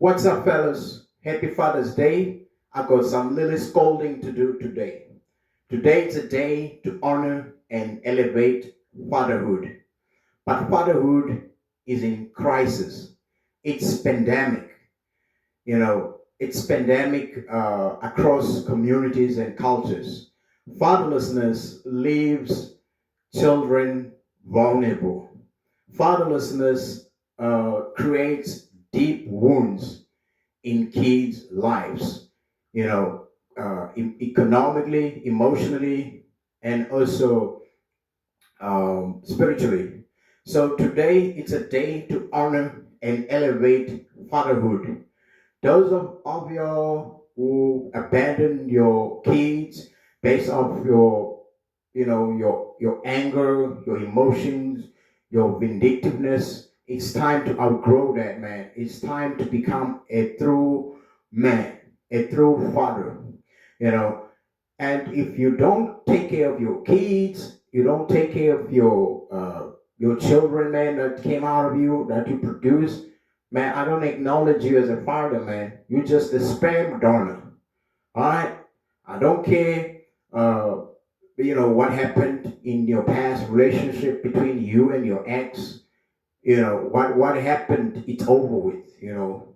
What's up, fellas? Happy Father's Day. I got some little scolding to do today. Today is a day to honor and elevate fatherhood. But fatherhood is in crisis. It's pandemic. It's pandemic across communities and cultures. Fatherlessness leaves children vulnerable. Fatherlessness creates deep wounds in kids' lives, economically, emotionally, and also spiritually. So today it's a day to honor and elevate fatherhood. Those of y'all who abandon your kids based off your anger, your emotions, your vindictiveness, it's time to outgrow that, man. It's time to become a true man, a true father, you know. And if you don't take care of your kids, you don't take care of your children, man, that came out of you, that you produce, man, I don't acknowledge you as a father, man. You're just a sperm donor. All right? I don't care, what happened in your past relationship between you and your ex. What happened, it's over with.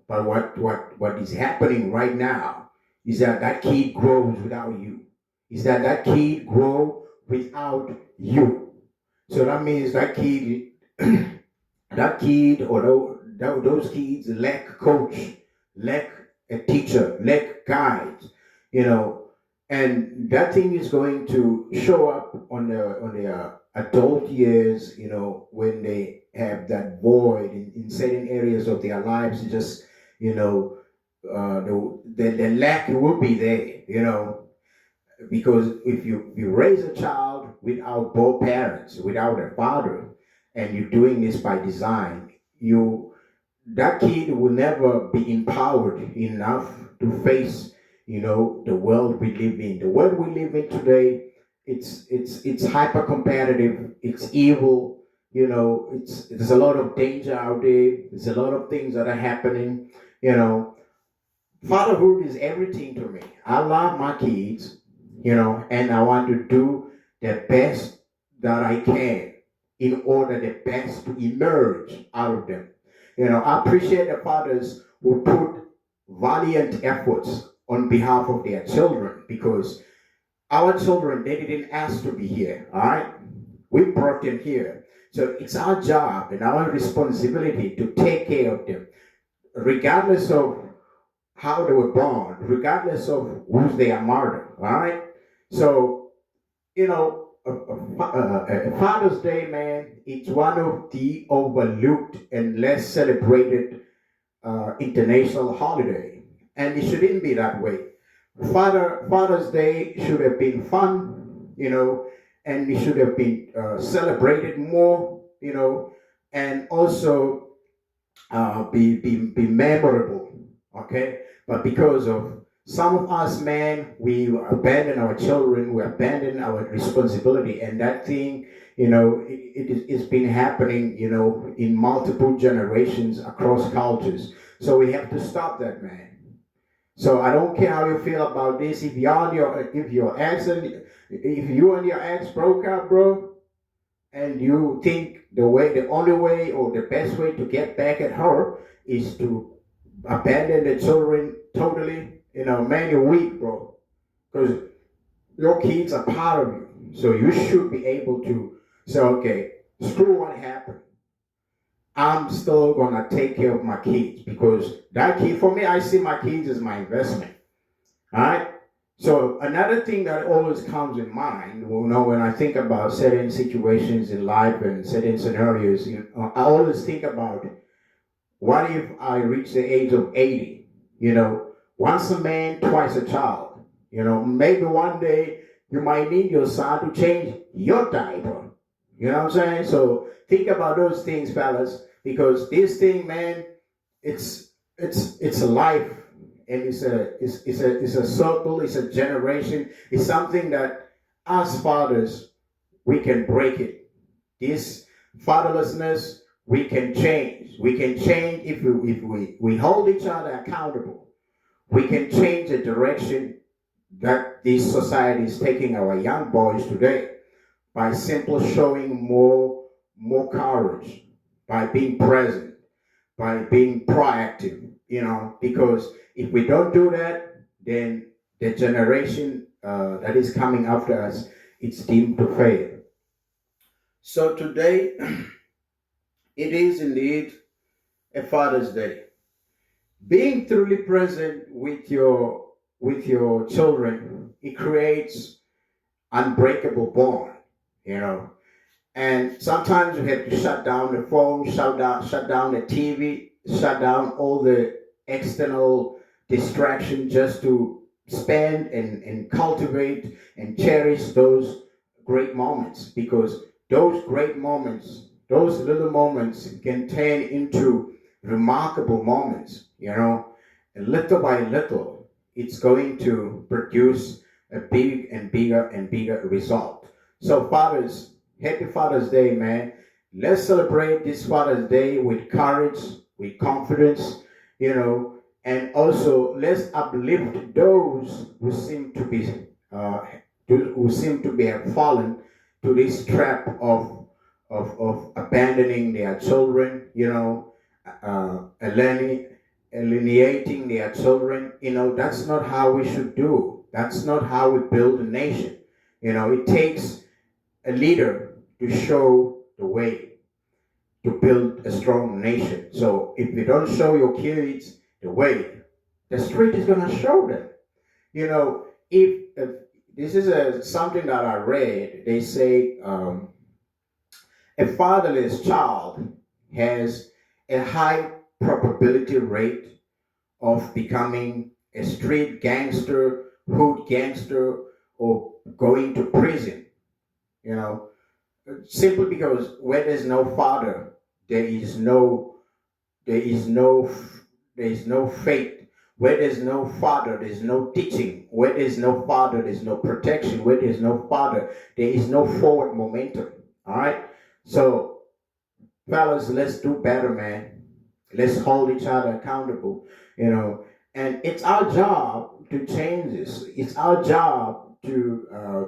But what is happening right now is that kid grows without you. Is that kid grow without you. So that means that kid that kid or those kids lack coach, lack a teacher, lack guides, you know, and that thing is going to show up on the adult years, when they have that void in certain areas of their lives. Just you know, the lack will be there, because if you raise a child without both parents, without a father, and you're doing this by design, you that kid will never be empowered enough to face the world we live in. The world we live in today, it's hyper competitive, it's evil. There's a lot of danger out there, there's a lot of things that are happening. Fatherhood is everything to me. I love my kids, and I want to do the best that I can in order the best to emerge out of them. I appreciate the fathers who put valiant efforts on behalf of their children, because our children, they didn't ask to be here, all right? We brought them here. So it's our job and our responsibility to take care of them, regardless of how they were born, regardless of who's their mother, all right? So, a Father's Day, man, it's one of the overlooked and less celebrated international holiday, and it shouldn't be that way. Father's Day should have been fun, and it should have been celebrated more, and also be memorable, okay? But because of some of us, man, we abandon our children, we abandon our responsibility, and that thing, it's been happening, in multiple generations across cultures. So we have to stop that, man. So I don't care how you feel about this. If you and your ex broke up, bro, and you think the only way or the best way to get back at her is to abandon the children totally, man, you're weak, bro. Because your kids are part of you. So you should be able to say, okay, screw what happened. I'm still gonna take care of my kids, because that kid, for me, I see my kids as my investment. All right. So another thing that always comes in mind, when I think about certain situations in life and certain scenarios, I always think about, what if I reach the age of 80? Once a man, twice a child. Maybe one day you might need your son to change your diaper. You know what I'm saying? So think about those things, fellas, because this thing, man, it's a life, and it's a circle, it's a generation, it's something that as fathers we can break it. This fatherlessness, we can change. We can change if we hold each other accountable. We can change the direction that this society is taking our young boys today by simply showing more courage, by being present, by being proactive, because if we don't do that, then the generation that is coming after us, it's deemed to fail. So today, it is indeed a Father's Day. Being truly present with your children, it creates unbreakable bond, you know. And sometimes we have to shut down the phone, shut down the TV, shut down all the external distraction just to spend and cultivate and cherish those great moments, because those great moments, those little moments can turn into remarkable moments, and little by little, it's going to produce a big and bigger and bigger result. So fathers, happy Father's Day, man. Let's celebrate this Father's Day with courage, with confidence, and also let's uplift those who seem to be uh, have fallen to this trap of abandoning their children, alienating their children. That's not how we should do. That's not how we build a nation. It takes a leader to show the way to build a strong nation. So if you don't show your kids the way, the street is going to show them. If this is something that I read, they say a fatherless child has a high probability rate of becoming a street gangster, hood gangster, or going to prison. You know, simply because where there's no father, there is no there is no there is no faith. Where there's no father, there's no teaching. Where there's no father, there's no protection. Where there's no father, there is no forward momentum. All right. So, fellas, let's do better, man. Let's hold each other accountable. And it's our job to change this. It's our job to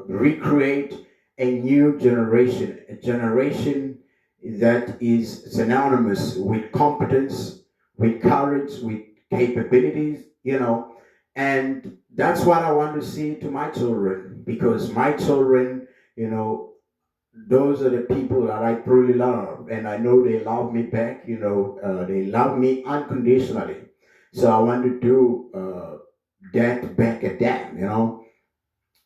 recreate a new generation, a generation that is synonymous with competence, with courage, with capabilities, and that's what I want to see to my children, because my children, those are the people that I truly love, and I know they love me back. They love me unconditionally. So I want to do that back at them.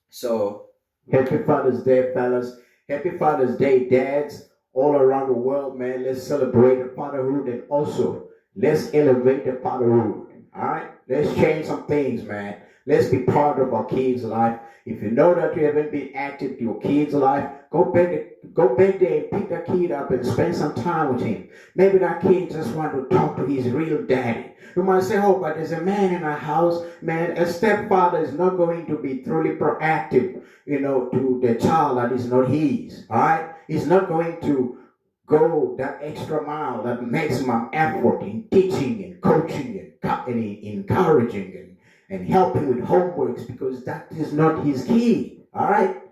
So happy Father's Day, fellas. Happy Father's Day, dads all around the world, man. Let's celebrate the fatherhood, and also let's elevate the fatherhood. All right, let's change some things, man. Let's be part of our kids' life. If you know that you haven't been active in your kid's life, go back there and pick that kid up and spend some time with him. Maybe that kid just want to talk to his real daddy. You might say, oh, but there's a man in our house. Man, a stepfather is not going to be truly proactive, to the child that is not his. All right? He's not going to go that extra mile, that maximum effort in teaching and coaching and encouraging and helping with homeworks, because that is not his key. All right?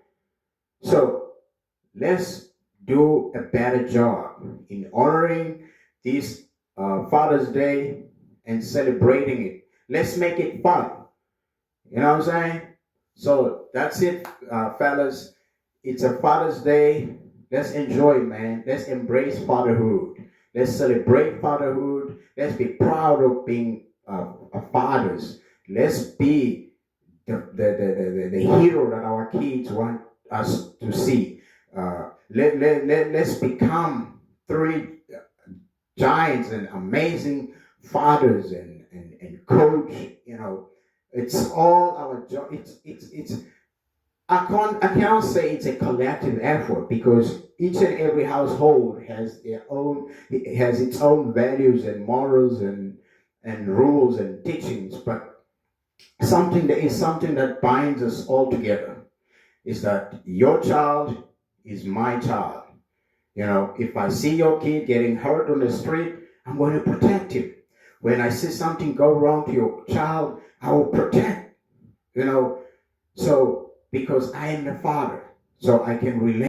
So let's do a better job in honoring this Father's Day and celebrating it. Let's make it fun. You know what I'm saying? So that's it, fellas. It's a Father's Day. Let's enjoy it, man. Let's embrace fatherhood. Let's celebrate fatherhood. Let's be proud of being fathers. Let's be the hero that our kids want us to see. Let's become three giants and amazing fathers and coach. It's all our job. It's I cannot say it's a collective effort, because each and every household has its own values and morals and rules and teachings. But something that binds us all together is that your child is my child. You know, if I see your kid getting hurt on the street, I'm going to protect him. When I see something go wrong to your child, I will protect. You know, so because I am the father, so I can relate.